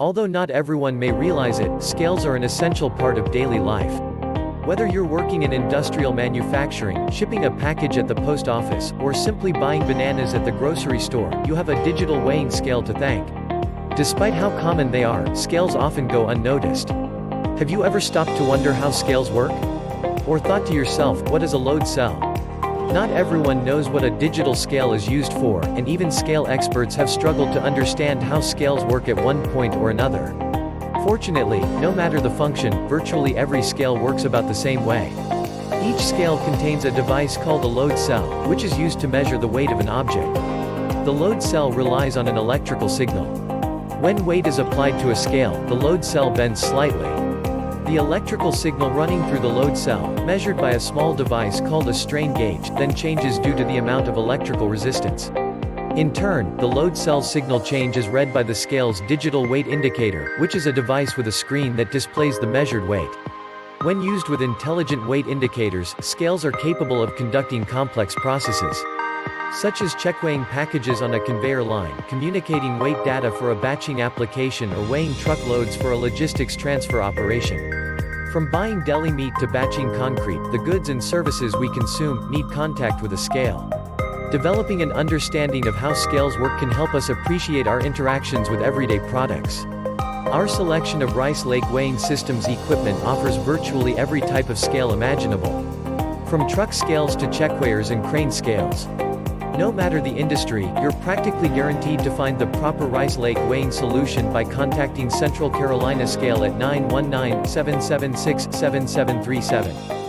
Although not everyone may realize it, scales are an essential part of daily life. Whether you're working in industrial manufacturing, shipping a package at the post office, or simply buying bananas at the grocery store, you have a digital weighing scale to thank. Despite how common they are, scales often go unnoticed. Have you ever stopped to wonder how scales work? Or thought to yourself, what is a load cell? Not everyone knows what a digital scale is used for, and even scale experts have struggled to understand how scales work at one point or another. Fortunately, no matter the function, virtually every scale works about the same way. Each scale contains a device called a load cell, which is used to measure the weight of an object. The load cell relies on an electrical signal. When weight is applied to a scale, the load cell bends slightly. The electrical signal running through the load cell, measured by a small device called a strain gauge, then changes due to the amount of electrical resistance. In turn, the load cell signal change is read by the scale's digital weight indicator, which is a device with a screen that displays the measured weight. When used with intelligent weight indicators, scales are capable of conducting complex processes, such as checkweighing packages on a conveyor line, communicating weight data for a batching application, or weighing truckloads for a logistics transfer operation. From buying deli meat to batching concrete, the goods and services we consume need contact with a scale. Developing an understanding of how scales work can help us appreciate our interactions with everyday products. Our selection of Rice Lake Weighing Systems equipment offers virtually every type of scale imaginable. From truck scales to checkweighers and crane scales. No matter the industry, you're practically guaranteed to find the proper Rice Lake weighing solution by contacting Central Carolina Scale at 919-776-7737.